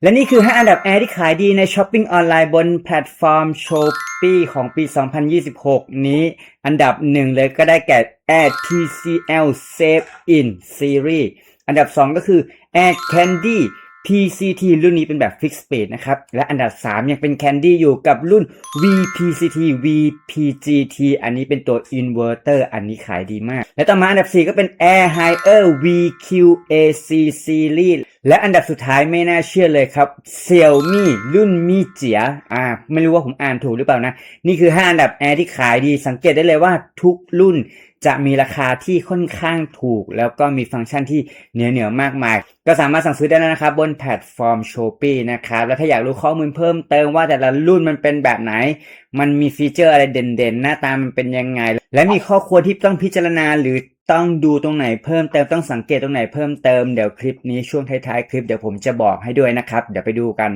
และนี่คือ5อันดับแอร์ที่ขายดีในช้อปปิ้งออนไลน์บนแพลตฟอร์ม Shopee ของปี 2026 นี้อันดับ1เลยก็ได้แก่ Air TCL Save In Series อันดับ2ก็คือ Air Candy PCT รุ่นนี้เป็นแบบ Fixed Speed นะครับและอันดับ3ยังเป็น Candy อยู่กับรุ่น VPCT VPGT อันนี้เป็นตัว Inverter อันนี้ขายดีมากและต่อมาอันดับ4ก็เป็น Air Haier VQAC Series และอันดับสุดท้ายไม่น่าเชื่อเลยครับ Xiaomi รุ่นมีเจียไม่รู้ว่าผมอ่านถูกหรือเปล่านะนี่คือ5อันดับแอร์ที่ขายดีสังเกตได้เลยว่าทุกรุ่นจะมีราคาที่ค่อนข้างถูกแล้วก็มีฟังก์ชันที่เหนือมากมายก็สามารถสั่งซื้อได้แล้วนะครับบนแพลตฟอร์ม Shopee นะครับแล้วถ้าอยากรู้ข้อมูลเพิ่มเติมว่าแต่ละรุ่นมันเป็นแบบไหนมันมีฟีเจอร์อะไรเด่นๆหน้าตามันเป็นยังไงและมีข้อควรที่ต้องพิจารณาหรือต้องดูตรงไหนเพิ่มเติมต้องสังเกตตรงไหนเพิ่มเติมเดี๋ยวคลิปนี้ช่วงท้ายๆคลิปเดี๋ยวผมจะบอกให้ด้วยนะครับเดี๋ยวไปดูกัน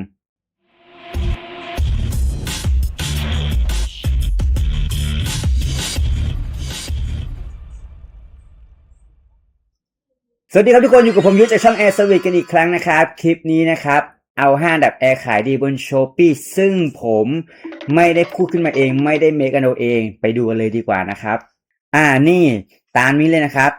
สวัสดีครับทุกคนอยู่กับผมยุทธจากช่อง Air Service กันอีกครั้งนะครับคลิปนี้นะครับเอา5อันดับแอร์ขายดีบน Shopee ซึ่งผมไม่ได้พูดขึ้นมาเองไม่ได้เมคเอาเองไปดูกันเลยดีกว่านะครับนี่ตามนี้เลยนะครับ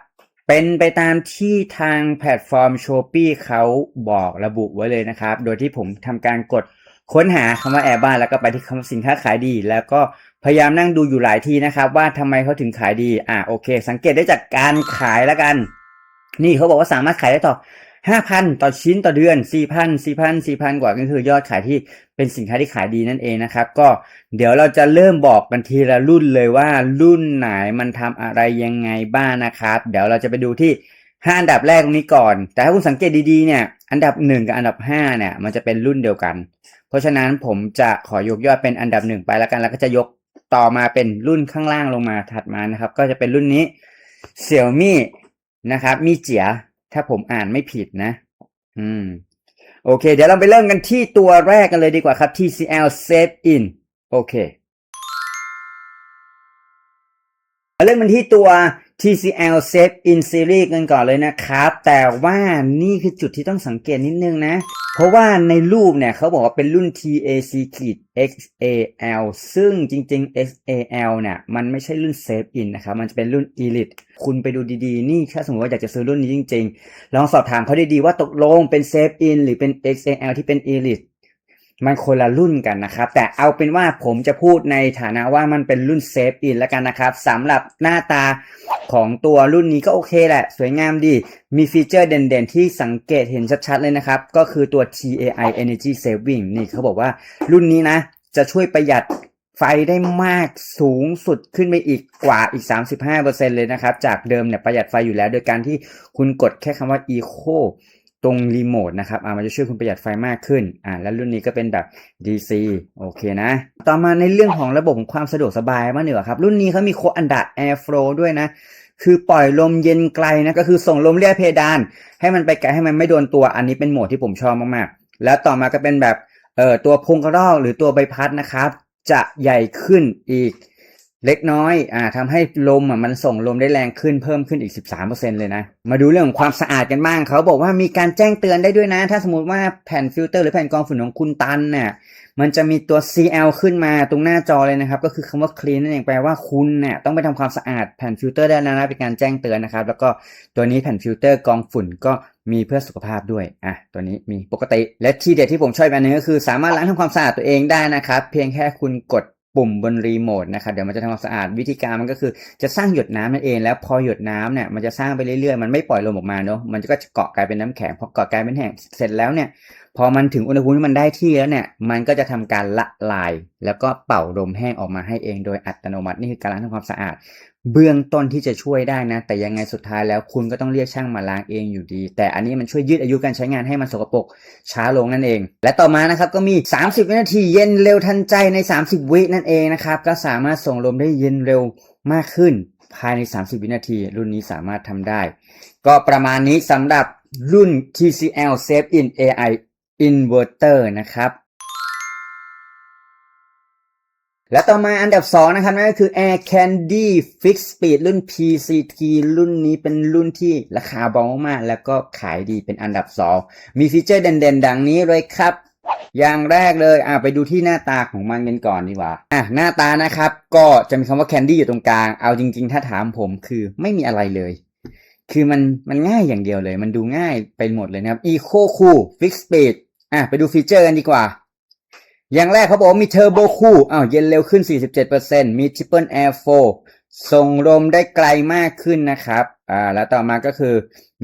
เป็นไปตามที่ทางแพลตฟอร์ม Shopee เขาบอกระบุไว้เลยนะครับโดยที่ผมทำการกดค้นหาคำว่าแอร์บ้านแล้วก็ไปที่คำว่าสินค้าขายดีแล้วก็พยายามนั่งดูอยู่หลายทีนะครับว่าทำไมเขาถึงขายดีโอเคสังเกตได้จากการขายแล้วกันนี่เขาบอกว่าสามารถขายได้ต่อ 5,000 ต่อชิ้นต่อเดือน 4,000 กว่าก็คือยอดขายที่เป็นสินค้าที่ขายดีนั่นเองนะครับก็เดี๋ยวเราจะเริ่มบอกกันทีละรุ่นเลยว่ารุ่นไหนมันทำอะไรยังไงบ้างนะครับเดี๋ยวเราจะไปดูที่5อันดับแรกตรงนี้ก่อนแต่ถ้าคุณสังเกตดีๆเนี่ยอันดับ1กับอันดับ5เนี่ยมันจะเป็นรุ่นเดียวกันเพราะฉะนั้นผมจะขอยกยอดเป็นอันดับ1ไปแล้วกันแล้วก็จะยกต่อมาเป็นรุ่นข้างล่างลงมาถัดมานะครับก็จะเป็นรุ่นนี้ Xiaomi นะครับมีเจียถ้าผมอ่านไม่ผิดนะโอเคเดี๋ยวเราไปเริ่มกันที่ตัวแรกกันเลยดีกว่าครับ TCL Save In โอเคมาเริ่มกันที่ตัว TCL Save In Series กันก่อนเลยนะครับแต่ว่านี่คือจุดที่ต้องสังเกตนิดนึงนะเพราะว่าในรูปเนี่ยเขาบอกว่าเป็นรุ่น TAC-XAL ซึ่งจริงๆ XAL เนี่ยมันไม่ใช่รุ่น Save In นะครับมันจะเป็นรุ่น Elite คุณไปดูดีๆนี่ถ้าสมมติว่าอยากจะซื้อรุ่นนี้จริงๆลองสอบถามเขาดีๆว่าตกลงเป็น Save In หรือเป็น XAL ที่เป็น Eliteมันคนละรุ่นกันนะครับแต่เอาเป็นว่าผมจะพูดในฐานะว่ามันเป็นรุ่นเซฟอินแล้วกันนะครับสำหรับหน้าตาของตัวรุ่นนี้ก็โอเคแหละสวยงามดีมีฟีเจอร์เด่นๆที่สังเกตเห็นชัดๆเลยนะครับก็คือตัว TAI Energy Saving นี่เขาบอกว่ารุ่นนี้นะจะช่วยประหยัดไฟได้มากสูงสุดขึ้นไปอีกกว่าอีก 35% เลยนะครับจากเดิมเนี่ยประหยัดไฟอยู่แล้วโดยการที่คุณกดแค่คำว่า Ecoตรงรีโมทนะครับมันจะช่วยคุณประหยัดไฟมากขึ้นแล้วรุ่นนี้ก็เป็นแบบ DC โอเคนะต่อมาในเรื่องของระบบความสะดวกสบายมากดีกว่าครับรุ่นนี้เขามีโคอันดา Airflow ด้วยนะคือปล่อยลมเย็นไกลนะก็คือส่งลมเลียเพดานให้มันไปไกลให้มันไม่โดนตัวอันนี้เป็นโหมดที่ผมชอบมากๆแล้วต่อมาก็เป็นแบบตัวพวงกระรอกหรือตัวใบพัดนะครับจะใหญ่ขึ้นอีกเล็กน้อยทำให้ลมมันส่งลมได้แรงขึ้นเพิ่มขึ้นอีก 13% เลยนะมาดูเรื่องของความสะอาดกันบ้างเขาบอกว่ามีการแจ้งเตือนได้ด้วยนะถ้าสมมติว่าแผ่นฟิลเตอร์หรือแผ่นกรองฝุ่นของคุณตันเนี่ยมันจะมีตัว CL ขึ้นมาตรงหน้าจอเลยนะครับก็คือคำว่า clean นั่นเองแปลว่าคุณเนี่ยต้องไปทำความสะอาดแผ่นฟิลเตอร์ได้แล้วนะเป็นการแจ้งเตือนนะครับแล้วก็ตัวนี้แผ่นฟิลเตอร์กรองฝุ่นก็มีเพื่อสุขภาพด้วยตัวนี้มีปกติและที่เด็ดที่ผมชอบอันนึงก็คือสามารถล้างทำความสะอาดตัวเองได้นะครับเพียงแค่คุณกดปุ่มบนรีโมทนะครับเดี๋ยวมันจะทำความสะอาดวิธีการมันก็คือจะสร้างหยดน้ำนั่นเองแล้วพอหยดน้ำเนี่ยมันจะสร้างไปเรื่อยๆมันไม่ปล่อยลมออกมาเนาะมันก็จะเกาะกลายเป็นน้ำแข็งพอเกาะกลายเป็นแห้งเสร็จแล้วเนี่ยพอมันถึงอุณหภูมิที่มันได้ที่แล้วเนี่ยมันก็จะทำการละลายแล้วก็เป่าลมแห้งออกมาให้เองโดยอัตโนมัตินี่คือการล้างทำความสะอาดเบื้องต้นที่จะช่วยได้นะแต่ยังไงสุดท้ายแล้วคุณก็ต้องเรียกช่างมาล้างเองอยู่ดีแต่อันนี้มันช่วยยืดอายุการใช้งานให้มันสกปรกช้าลงนั่นเองและต่อมานะครับก็มี30 วินาทีเย็นเร็วทันใจใน30 วินั่นเองนะครับก็สามารถส่งลมได้เย็นเร็วมากขึ้นภายใน30 วินาทีรุ่นนี้สามารถทำได้ก็ประมาณนี้สำหรับรุ่น TCL Save In AI Inverter นะครับ และต่อมาอันดับ2นะครับนั่นก็คือ Air Candy Fix Speed รุ่น PCT รุ่นนี้เป็นรุ่นที่ราคาเบามากแล้วก็ขายดีเป็นอันดับ2มีฟีเจอร์เด่นๆดังนี้เลยครับอย่างแรกเลยไปดูที่หน้าตาของมันกันก่อนดีกว่าหน้าตานะครับก็จะมีคำว่า Candy อยู่ตรงกลางเอาจริงๆถ้าถามผมคือไม่มีอะไรเลยคือมันง่ายอย่างเดียวเลยมันดูง่ายไปหมดเลยนะครับ Eco Cool Fix Speed ไปดูฟีเจอร์กันดีกว่าอย่างแรกเขาบอกว่ามี Turbo Cool เย็นเร็วขึ้น 47% มี Triple Air Flow ส่งลมได้ไกลมากขึ้นนะครับแล้วต่อมาก็คือ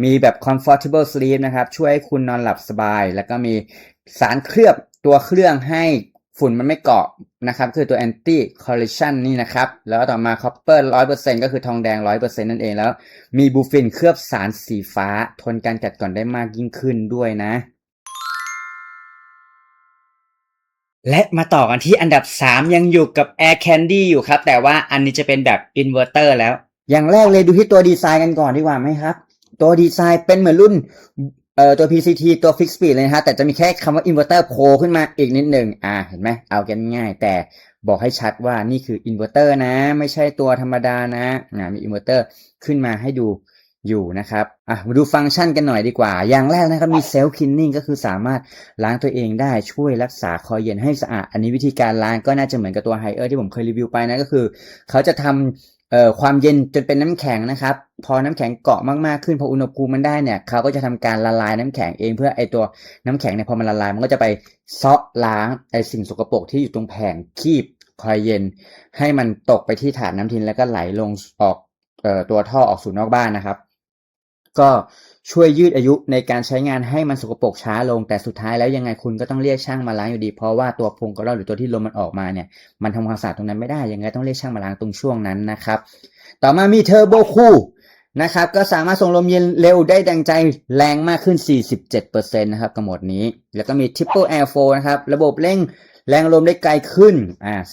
มีแบบ Comfortable Sleep นะครับช่วยให้คุณนอนหลับสบายแล้วก็มีสารเคลือบตัวเครื่องให้ฝุ่นมันไม่เกาะนะครับคือตัว Anti Corrosion นี่นะครับแล้วต่อมา Copper 100% ก็คือทองแดง 100% นั่นเองแล้วมีบูฟินเคลือบสารสีฟ้าทนการกัดกร่อนได้มากยิ่งขึ้นด้วยนะและมาต่อกันที่อันดับ3ยังอยู่กับ Air Candy อยู่ครับแต่ว่าอันนี้จะเป็นแบบอินเวอร์เตอร์แล้วอย่างแรกเลยดูที่ตัวดีไซน์กันก่อนดีกว่าไหมครับตัวดีไซน์เป็นเหมือนรุ่นตัว PCT ตัว Fix Speed เลยนะฮะแต่จะมีแค่คำว่าอินเวอร์เตอร์โผล่ขึ้นมาอีกนิดหนึ่งเห็นไหมเอากันง่ายแต่บอกให้ชัดว่านี่คืออินเวอร์เตอร์นะไม่ใช่ตัวธรรมดานะมีอินเวอร์เตอร์ขึ้นมาให้ดูอยู่นะครับมาดูฟังก์ชันกันหน่อยดีกว่าอย่างแรกนะครับมีเซลฟ์คลีนนิ่งก็คือสามารถล้างตัวเองได้ช่วยรักษาคอเย็นให้สะอาดอันนี้วิธีการล้างก็น่าจะเหมือนกับตัวไฮเออร์ที่ผมเคยรีวิวไปนะก็คือเขาจะทำความเย็นจนเป็นน้ำแข็งนะครับพอน้ำแข็งเกาะมากๆขึ้นพออุณหภูมิมันได้เนี่ยเขาก็จะทำการละลายน้ำแข็งเองเพื่อไอตัวน้ำแข็งเนี่ยพอมันละลายมันก็จะไปซาะล้างไอสิ่งสกปรกที่อยู่ตรงแผงคีบคอยเย็นให้มันตกไปที่ถาดน้ำทิ้งแล้วก็ไหลลงออกตัวท่อออกสู่นอกบ้านนะครับก็ช่วยยืดอายุในการใช้งานให้มันสกปรกช้าลงแต่สุดท้ายแล้วยังไงคุณก็ต้องเรียกช่างมาล้างอยู่ดีเพราะว่าตัวพงกระรอกหรือตัวที่ลมมันออกมาเนี่ยมันทำความสะอาดตรงนั้นไม่ได้ยังไงต้องเรียกช่างมาล้างตรงช่วงนั้นนะครับต่อมามี Turbo Cool นะครับก็สามารถส่งลมเย็นเร็วได้ดังใจแรงมากขึ้น 47% นะครับกับโหมดนี้แล้วก็มี Triple Air Flow นะครับระบบเร่งแรงลมได้ไกลขึ้น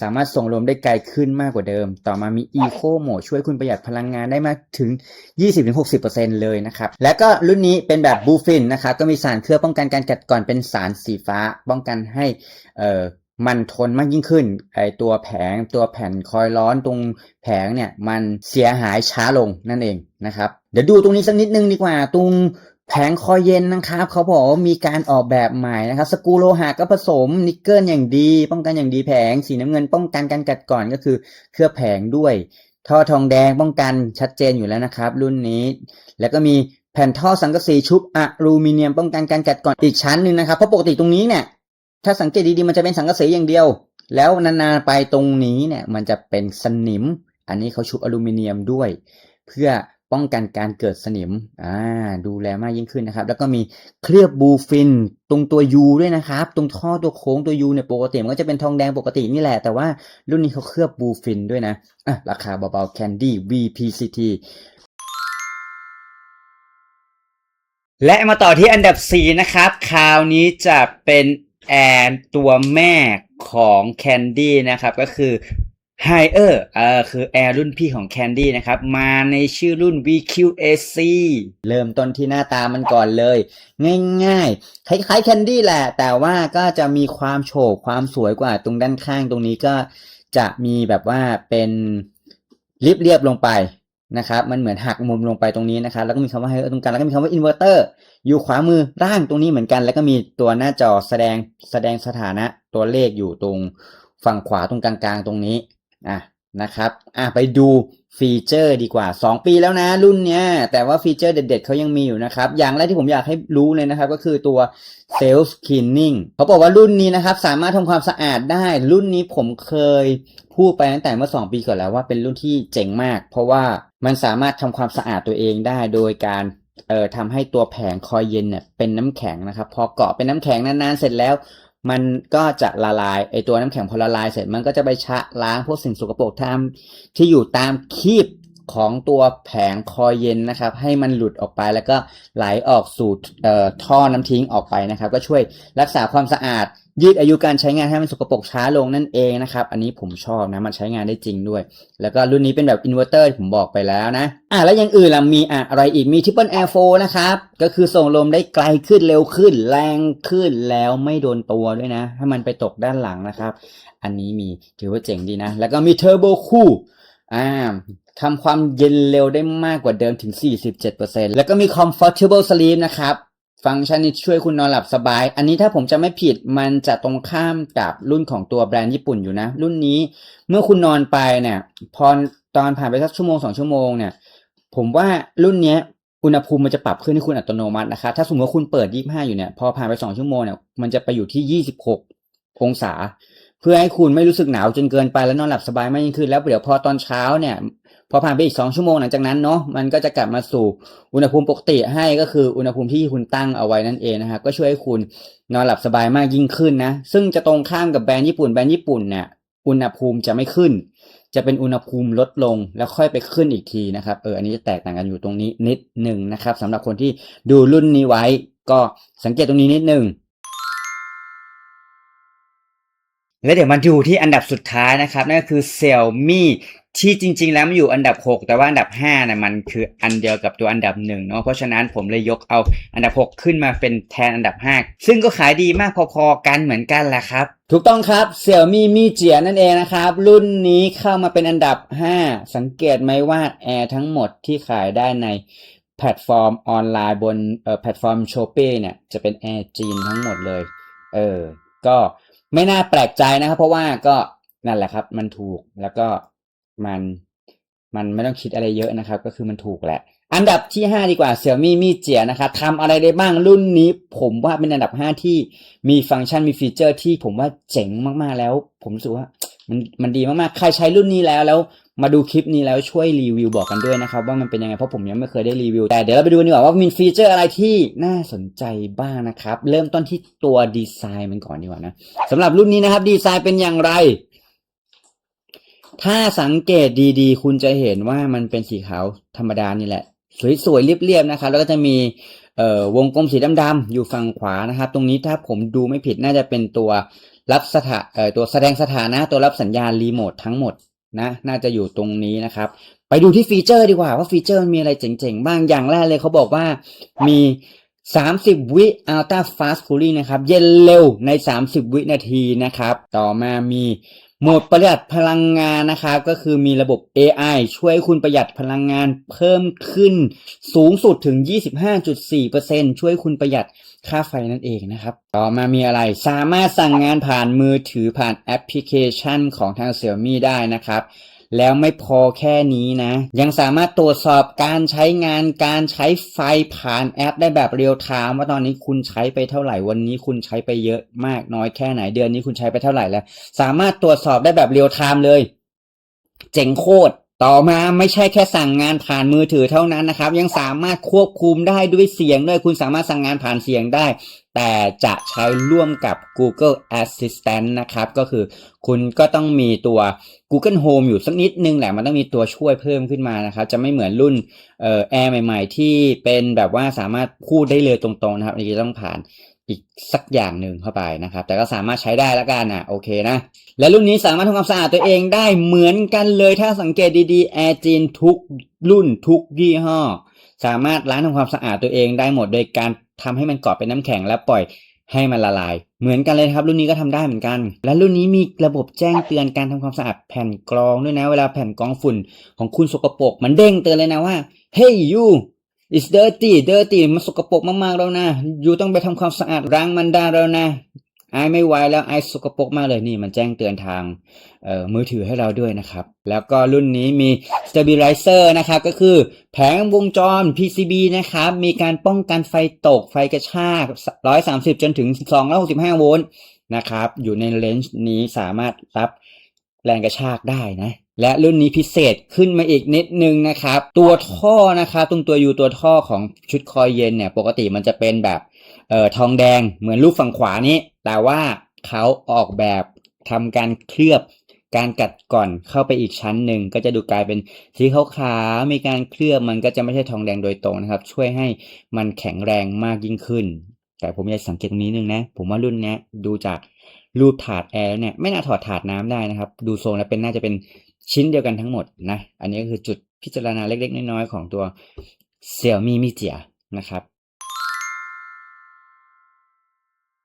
สามารถส่งลมได้ไกลขึ้นมากกว่าเดิมต่อมามี Eco Mode ช่วยคุณประหยัดพลังงานได้มากถึง 20-60% เลยนะครับและก็รุ่นนี้เป็นแบบบูฟินนะครับก็มีสารเคลือบป้องกันการกัดกร่อนเป็นสารสีฟ้าป้องกันให้มันทนมากยิ่งขึ้นไอตัวแผ่นคอยล์ร้อนตรงแผงเนี่ยมันเสียหายช้าลงนั่นเองนะครับเดี๋ยวดูตรงนี้สักนิดนึงดีกว่าตรงแผงคอยเย็นนะครับเขาบอกว่ามีการออกแบบใหม่นะครับสกรูโลหะก็ผสมนิกเกิลอย่างดีป้องกันอย่างดีแผงสีน้ำเงินป้องกันการกัดกร่อนก็คือเคลือบแผงด้วยท่อทองแดงป้องกันชัดเจนอยู่แล้วนะครับรุ่นนี้แล้วก็มีแผ่นท่อสังกะสีชุบอลูมิเนียมป้องกันการกัดกร่อนอีกชั้นหนึ่งนะครับเพราะปกติตรงนี้เนี่ยถ้าสังเกตดีๆมันจะเป็นสังกะสีอย่างเดียวแล้วนานๆไปตรงนี้เนี่ยมันจะเป็นสนิมอันนี้เขาชุบอลูมิเนียมด้วยเพื่อป้องกันการเกิดสนิมดูแลมากยิ่งขึ้นนะครับแล้วก็มีเคลือบบูฟินตรงตัว U ด้วยนะครับตรงท่อตัวโค้งตัว U เนี่ยปกติมันก็จะเป็นทองแดงปกตินี่แหละแต่ว่ารุ่นนี้เขาเคลือบบูฟินด้วยนะราคาเบาๆ Candy VPCT และมาต่อที่อันดับ4นะครับคราวนี้จะเป็นแอร์ตัวแม่ของ Candy นะครับก็คือ Higher คือแอร์รุ่นพี่ของ Candy นะครับมาในชื่อรุ่น VQAC เริ่มต้นที่หน้าตามันก่อนเลยง่ายๆคล้ายๆ Candy แหละแต่ว่าก็จะมีความโฉบความสวยกว่าตรงด้านข้างตรงนี้ก็จะมีแบบว่าเป็นเรียบลงไปนะครับมันเหมือนหักมุมลงไปตรงนี้นะครับแล้วก็มีคำว่า Higher ตรงกลางแล้วก็มีคำว่า Inverter อยู่ขวามือล่างตรงนี้เหมือนกันแล้วก็มีตัวหน้าจอแสดงสถานะตัวเลขอยู่ตรงฝั่งขวาตรงกลางๆตรงนี้นะครับไปดูฟีเจอร์ดีกว่า2ปีแล้วนะรุ่นเนี้ยแต่ว่าฟีเจอร์เด็ดๆเขายังมีอยู่นะครับอย่างแรกที่ผมอยากให้รู้เลยนะครับก็คือตัว Self Cleaning เขาบอกว่ารุ่นนี้นะครับสามารถทำความสะอาดได้รุ่นนี้ผมเคยพูดไปตั้งแต่เมื่อ2ปีก่อนแล้วว่าเป็นรุ่นที่เจ๋งมากเพราะว่ามันสามารถทำความสะอาดตัวเองได้โดยการทำให้ตัวแผงคอยเย็นเนี่ยเป็นน้ำแข็งนะครับพอเกาะเป็นน้ำแข็งนานๆเสร็จแล้วมันก็จะละลายไอตัวน้ำแข็งพอละลายเสร็จมันก็จะไปชะล้างพวกสิ่งสกปรกที่อยู่ตามคีบ ของตัวแผงคอยเย็นนะครับให้มันหลุดออกไปแล้วก็ไหลออกสู่ท่อน้ำทิ้งออกไปนะครับก็ช่วยรักษาความสะอาดยืดอายุการใช้งานให้มันสกปรกช้าลงนั่นเองนะครับอันนี้ผมชอบนะมันใช้งานได้จริงด้วยแล้วก็รุ่นนี้เป็นแบบอินเวอร์เตอร์ผมบอกไปแล้วนะแล้วอย่างอื่นล่ะมีอะไรอีกมี Triple Air Flow นะครับก็คือส่งลมได้ไกลขึ้นเร็วขึ้นแรงขึ้นแล้วไม่โดนตัวด้วยนะให้มันไปตกด้านหลังนะครับอันนี้มีถือว่าเจ๋งดีนะแล้วก็มี Turbo Cool ทำความเย็นเร็วได้มากกว่าเดิมถึง 47% แล้วก็มี Comfortable Sleep นะครับฟังก์ชันนี้ช่วยคุณนอนหลับสบายอันนี้ถ้าผมจะไม่ผิดมันจะตรงข้ามกับรุ่นของตัวแบรนด์ญี่ปุ่นอยู่นะรุ่นนี้เมื่อคุณนอนไปเนี่ยพอตอนผ่านไปสักชั่วโมง2ชั่วโมงเนี่ยผมว่ารุ่นนี้อุณหภูมิมันจะปรับขึ้นให้คุณอัตโนมัตินะครับถ้าสมมติว่าคุณเปิด25อยู่เนี่ยพอผ่านไป2ชั่วโมงเนี่ยมันจะไปอยู่ที่26องศาเพื่อให้คุณไม่รู้สึกหนาวจนเกินไปแล้วนอนหลับสบายมากยิ่งขึ้นแล้วเดี๋ยวพอตอนเช้าเนี่ยพอผ่านไปอีก2ชั่วโมงหลังจากนั้นเนาะมันก็จะกลับมาสู่อุณหภูมิปกติให้ก็คืออุณหภูมิที่คุณตั้งเอาไว้นั่นเองนะครับก็ช่วยให้คุณนอนหลับสบายมากยิ่งขึ้นนะซึ่งจะตรงข้ามกับแบรนด์ญี่ปุ่นเนี่ยอุณหภูมิจะไม่ขึ้นจะเป็นอุณหภูมิลดลงแล้วค่อยไปขึ้นอีกทีนะครับอันนี้จะแตกต่างกันอยู่ตรงนี้นิดหนึ่งนะครับสำหรับคนที่ดูรุ่นนี้ไว้ก็สังเกตตรงนี้นิดนึงแล้วเดี๋ยวมาดูที่อันดับสุดท้ายนะครับนั่นก็คือ Xiaomi ที่จริงๆแล้วมันอยู่อันดับ6แต่ว่าอันดับ5นะมันคืออันเดียวกับตัวอันดับ1เนาะเพราะฉะนั้นผมเลยยกเอาอันดับ6ขึ้นมาเป็นแทนอันดับ5ซึ่งก็ขายดีมากพอๆกันเหมือนกันแหละครับถูกต้องครับ Xiaomi Mi เจียนั่นเองนะครับรุ่นนี้เข้ามาเป็นอันดับ5สังเกตไหมว่า Air ทั้งหมดที่ขายได้ในแพลตฟอร์มออนไลน์บนแพลตฟอร์ม Shopee เนี่ยจะเป็น Air จีนทั้งหมดเลยก็ไม่น่าแปลกใจนะครับเพราะว่าก็นั่นแหละครับมันถูกแล้วก็มันไม่ต้องคิดอะไรเยอะนะครับก็คือมันถูกแหละอันดับที่5ดีกว่า Xiaomi Mi เจียนะครับทำอะไรได้บ้างรุ่นนี้ผมว่าเป็นอันดับ5ที่มีฟังก์ชันมีฟีเจอร์ที่ผมว่าเจ๋งมากๆแล้วผมรู้สึกว่ามันดีมากๆใครใช้รุ่นนี้แล้วมาดูคลิปนี้แล้วช่วยรีวิวบอกกันด้วยนะครับว่ามันเป็นยังไงเพราะผมยังไม่เคยได้รีวิวแต่เดี๋ยวเราไปดูดีกว่าว่ามีฟีเจอร์อะไรที่น่าสนใจบ้างนะครับเริ่มต้นที่ตัวดีไซน์มันก่อนดีกว่านะสำหรับรุ่นนี้นะครับดีไซน์เป็นอย่างไรถ้าสังเกตดีๆคุณจะเห็นว่ามันเป็นสีขาวธรรมดานี่แหละสวยๆเรียบๆนะครับแล้วก็จะมีวงกลมสีดำๆอยู่ฝั่งขวานะครับตรงนี้ถ้าผมดูไม่ผิดน่าจะเป็นตัวรับตัวแสดงสถานะตัวรับสัญญาณรีโมททั้งหมดนะน่าจะอยู่ตรงนี้นะครับไปดูที่ฟีเจอร์ดีกว่าว่าฟีเจอร์มีอะไรเจ๋งๆบ้างอย่างแรกเลยเขาบอกว่ามี30วิUltra Fast Cooling นะครับเย็นเร็วใน30วินาทีนะครับต่อมามีโหมดประหยัดพลังงานนะครับก็คือมีระบบ AI ช่วยคุณประหยัดพลังงานเพิ่มขึ้นสูงสุดถึง 25.4% ช่วยคุณประหยัดค่าไฟนั่นเองนะครับต่อมามีอะไรสามารถสั่งงานผ่านมือถือผ่านแอปพลิเคชันของทาง Xiaomi ได้นะครับแล้วไม่พอแค่นี้นะยังสามารถตรวจสอบการใช้งานการใช้ไฟผ่านแอปได้แบบเรียลไทม์ว่าตอนนี้คุณใช้ไปเท่าไหร่วันนี้คุณใช้ไปเยอะมากน้อยแค่ไหนเดือนนี้คุณใช้ไปเท่าไหร่แล้วสามารถตรวจสอบได้แบบเรียลไทม์เลยเจ๋งโคตรต่อมาไม่ใช่แค่สั่งงานผ่านมือถือเท่านั้นนะครับยังสามารถควบคุมได้ด้วยเสียงด้วยคุณสามารถสั่งงานผ่านเสียงได้แต่จะใช้ร่วมกับ Google Assistant นะครับก็คือคุณก็ต้องมีตัว Google Home อยู่สักนิดนึงแหละมันต้องมีตัวช่วยเพิ่มขึ้นมานะครับจะไม่เหมือนรุ่นAir ใหม่ๆที่เป็นแบบว่าสามารถพูดได้เลยตรงๆนะครับอันนี้ต้องผ่านอีกสักอย่างหนึ่งเข้าไปนะครับแต่ก็สามารถใช้ได้แล้วกันโอเคนะและรุ่นนี้สามารถทำความสะอาดตัวเองได้เหมือนกันเลยถ้าสังเกตดีๆ Air จีนทุกรุ่นทุกยี่ห้อสามารถล้างทำความสะอาดตัวเองได้หมดโดยการทำให้มันเกาะเป็นน้ำแข็งและปล่อยให้มันละลายเหมือนกันเลยครับรุ่นนี้ก็ทำได้เหมือนกันและรุ่นนี้มีระบบแจ้งเตือนการทำความสะอาดแผ่นกรองด้วยนะเวลาแผ่นกรองฝุ่นของคุณสกปรกมันเด้งเตือนเลยนะว่า Hey you it's dirty มันสกปรกมากๆแล้วนะyouต้องไปทำความสะอาดล้างมันได้แล้วนะไอไม่ไหวแล้วไอสกปรกมากเลยนี่มันแจ้งเตือนทางมือถือให้เราด้วยนะครับแล้วก็รุ่นนี้มี stabilizer นะครับก็คือแผงวงจร PCB นะครับมีการป้องกันไฟตกไฟกระชาก130จนถึง265โวลต์นะครับอยู่ในเลนส์นี้สามารถรับแรงกระชากได้นะและรุ่นนี้พิเศษขึ้นมาอีกนิดนึงนะครับตัวท่อนะครับตรงตัวอยู่ตัวท่อของชุดคอยเย็นเนี่ยปกติมันจะเป็นแบบทองแดงเหมือนรูปฝั่งขวานี้แต่ว่าเขาออกแบบทำการเคลือบ การกัดก่อนเข้าไปอีกชั้นหนึ่งก็จะดูกลายเป็นสีขาวๆมีการเคลือบมันก็จะไม่ใช่ทองแดงโดยตรงนะครับช่วยให้มันแข็งแรงมากยิ่งขึ้นแต่ผมอยากสังเกตตรงนี้นึงนะผมว่ารุ่นนี้ดูจากรูปถาดแอร์เนี่ยไม่น่าถอดถาดน้ำได้นะครับดูทรงแล้วน่าจะเป็นชิ้นเดียวกันทั้งหมดนะอันนี้ก็คือจุดพิจารณาเล็กๆน้อยๆของตัว Xiaomi Mi เจียนะครับ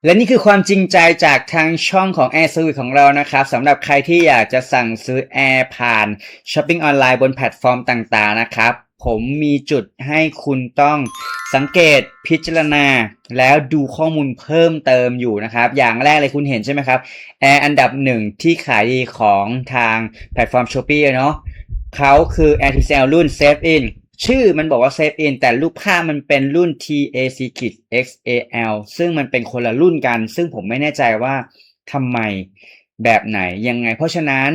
และนี่คือความจริงใจจากทางช่องของ Air Service ของเรานะครับสำหรับใครที่อยากจะสั่งซื้อแอร์ผ่านช้อปปิ้งออนไลน์บนแพลตฟอร์มต่างๆนะครับผมมีจุดให้คุณต้องสังเกตพิจารณาแล้วดูข้อมูลเพิ่มเติมอยู่นะครับอย่างแรกเลยคุณเห็นใช่ไหมครับแอร์อันดับหนึ่งที่ขายดีของทางแพลตฟอร์ม Shopee เนาะเขาคือ Air TCL รุ่น Safe Inชื่อมันบอกว่า Safe In แต่รูปภาพมันเป็นรุ่น TAC-XAL ซึ่งมันเป็นคนละรุ่นกันซึ่งผมไม่แน่ใจว่าทำไมแบบไหนยังไงเพราะฉะนั้น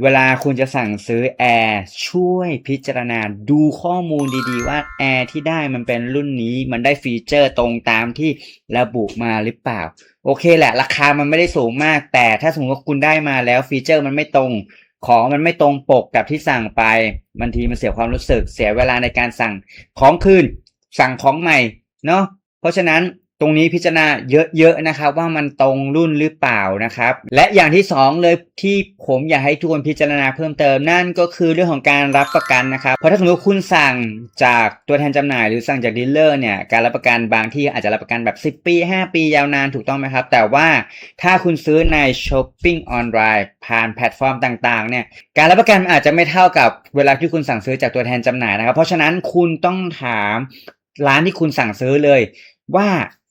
เวลาคุณจะสั่งซื้อแอร์ช่วยพิจารณาดูข้อมูลดีๆว่าแอร์ที่ได้มันเป็นรุ่นนี้มันได้ฟีเจอร์ตรงตามที่ระบุมาหรือเปล่าโอเคแหละราคามันไม่ได้สูงมากแต่ถ้าสมมติว่าคุณได้มาแล้วฟีเจอร์มันไม่ตรงของมันไม่ตรงปกกับที่สั่งไปบางทีมันเสียความรู้สึกเสียเวลาในการสั่งของคืนสั่งของใหม่เนาะเพราะฉะนั้นตรงนี้พิจารณาเยอะๆนะครับว่ามันตรงรุ่นหรือเปล่านะครับและอย่างที่สองเลยที่ผมอยากให้ทุกคนพิจารณาเพิ่มเติมนั่นก็คือเรื่องของการรับประกันนะครับเพราะถ้าสมมติคุณสั่งจากตัวแทนจำหน่ายหรือสั่งจากดีลเลอร์เนี่ยการรับประกันบางที่อาจจะรับประกันแบบ10 ปี5 ปียาวนานถูกต้องไหมครับแต่ว่าถ้าคุณซื้อใน Shopping ออนไลน์ผ่านแพลตฟอร์มต่างๆเนี่ยการรับประกันอาจจะไม่เท่ากับเวลาที่คุณสั่งซื้อจากตัวแทนจำหน่ายนะครับเพราะฉะนั้นคุณต้องถามร้านที่คุณสั่งซื้อเลยว่า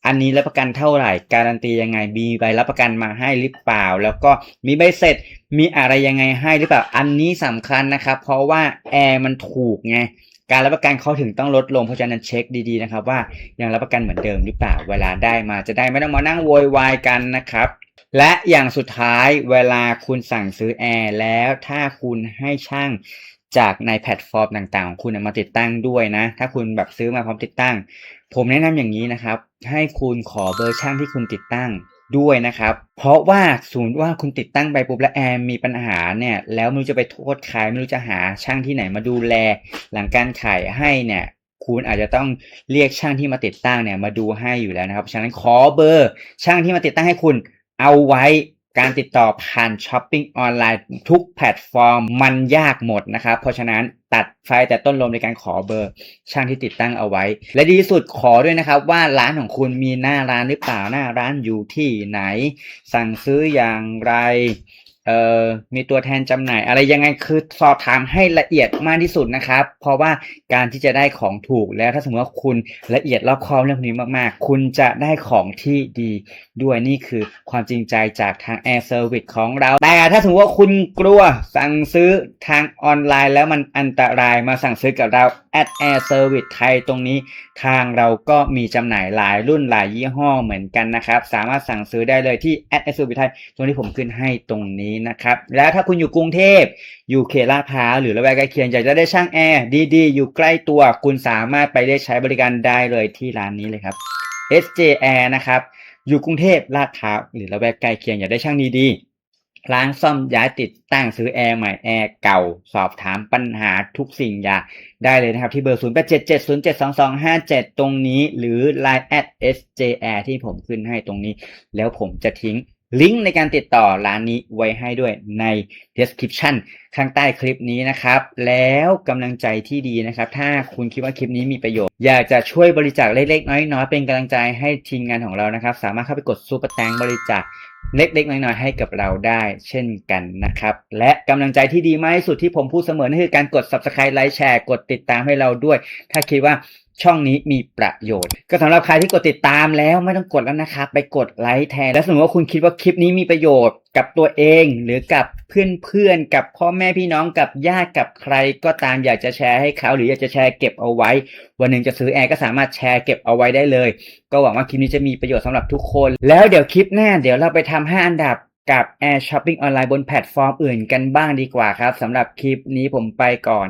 อันนี้รับประกันเท่าไหร่การันตียังไงมีใบรับประกันมาให้หรือเปล่าแล้วก็มีใบเสร็จมีอะไรยังไงให้หรือเปล่าอันนี้สำคัญนะครับเพราะว่าแอร์มันถูกไงการรับประกันเขาถึงต้องลดลงเพราะฉะนั้นเช็คดีๆนะครับว่ายังรับประกันเหมือนเดิมหรือเปล่าเวลาได้มาจะได้ไม่ต้องมานั่งโวยวายกันนะครับและอย่างสุดท้ายเวลาคุณสั่งซื้อแอร์แล้วถ้าคุณให้ช่างจากในแพลตฟอร์มต่างๆของคุณมาติดตั้งด้วยนะถ้าคุณแบบซื้อมาพร้อมติดตั้งผมแนะนำอย่างนี้นะครับให้คุณขอเบอร์ช่างที่คุณติดตั้งด้วยนะครับเพราะว่าสมมุติว่าคุณติดตั้งไปปุ๊บแล้วแอร์มีปัญหาเนี่ยแล้วไม่รู้จะไปโทษใครไม่รู้จะหาช่างที่ไหนมาดูแลหลังการขายให้เนี่ยคุณอาจจะต้องเรียกช่างที่มาติดตั้งเนี่ยมาดูให้อยู่แล้วนะครับฉะนั้นขอเบอร์ช่างที่มาติดตั้งให้คุณเอาไว้การติดต่อผ่านช้อปปิ้งออนไลน์ทุกแพลตฟอร์มมันยากหมดนะครับเพราะฉะนั้นตัดไฟแต่ต้นลมในการขอเบอร์ช่างที่ติดตั้งเอาไว้และดีที่สุดขอด้วยนะครับว่าร้านของคุณมีหน้าร้านหรือเปล่าหน้าร้านอยู่ที่ไหนสั่งซื้ออย่างไรมีตัวแทนจำหน่ายอะไรยังไงคือสอบถามให้ละเอียดมากที่สุดนะครับเพราะว่าการที่จะได้ของถูกแล้วถ้าสมมติว่าคุณละเอียดรอบคอบเรื่องนี้มากๆคุณจะได้ของที่ดีด้วยนี่คือความจริงใจจากทาง Air Service ของเราแต่ถ้าสมมติว่าคุณกลัวสั่งซื้อทางออนไลน์แล้วมันอันตรายมาสั่งซื้อกับเรา Air Service ไทยตรงนี้ทางเราก็มีจำหน่ายหลายรุ่นหลายยี่ห้อเหมือนกันนะครับสามารถสั่งซื้อได้เลยที่ Air Service ไทยตรงที่ผมขึ้นให้ตรงนี้นะครับแล้วถ้าคุณอยู่กรุงเทพอยู่เขตลาดพร้าวหรือละแวกใกล้เคียงอยากจะได้ช่างแอร์ดีๆอยู่ใกล้ตัวคุณสามารถไปเรียกใช้บริการได้เลยที่ร้านนี้เลยครับ SJ Air นะครับอยู่กรุงเทพลาดพร้าวหรือละแวกใกล้เคียงอยากได้ช่างดีๆร้านซ่อมย้ายติดตั้งซื้อแอร์ใหม่แอร์เก่าสอบถามปัญหาทุกสิ่งอย่างได้เลยนะครับที่เบอร์0877072257ตรงนี้หรือ Line @sjr ที่ผมขึ้นให้ตรงนี้แล้วผมจะทิ้งลิงก์ในการติดต่อร้านนี้ไว้ให้ด้วยใน description ข้างใต้คลิปนี้นะครับแล้วกำลังใจที่ดีนะครับถ้าคุณคิดว่าคลิปนี้มีประโยชน์อยากจะช่วยบริจาคเล็กๆน้อยๆเป็นกำลังใจให้ทีมงานของเรานะครับสามารถเข้าไปกดซูเปอร์แตงบริจาคเล็กๆน้อยๆให้กับเราได้เช่นกันนะครับและกำลังใจที่ดีมากที่สุดที่ผมพูดเสมอนั่นคือการกด Subscribe ไลค์แชร์กดติดตามให้เราด้วยถ้าคิดว่าช่องนี้มีประโยชน์ก็สำหรับใครที่กดติดตามแล้วไม่ต้องกดแล้วนะครับไปกดไลค์แทนและสมมติว่าคุณคิดว่าคลิปนี้มีประโยชน์กับตัวเองหรือกับเพื่อนๆกับพ่อแม่พี่น้องกับญาติกับใครก็ตามอยากจะแชร์ให้เขาหรืออยากจะแชร์เก็บเอาไว้วันหนึ่งจะซื้อแอร์ก็สามารถแชร์เก็บเอาไว้ได้เลยก็หวังว่าคลิปนี้จะมีประโยชน์สำหรับทุกคนแล้วเดี๋ยวคลิปหน้าเดี๋ยวเราไปทำ5อันดับกับ Air Shopping ออนไลน์บนแพลตฟอร์มอื่นกันบ้างดีกว่าครับสำหรับคลิปนี้ผมไปก่อน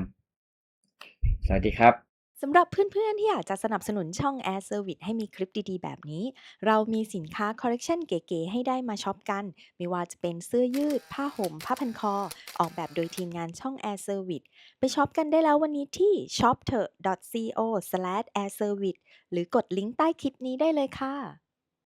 สวัสดีครับ สำหรับเพื่อนๆที่อยากจะสนับสนุนช่อง Air Service ให้มีคลิปดีๆแบบนี้ เรามีสินค้าคอลเลกชันเก๋ๆให้ได้มาช็อปกัน ไม่ว่าจะเป็นเสื้อยืด ผ้าห่ม ผ้าพันคอ ออกแบบโดยทีมงานช่อง Air Service ไปช็อปกันได้แล้ววันนี้ที่ shopthea.co/airservice หรือกดลิงก์ใต้คลิปนี้ได้เลยค่ะ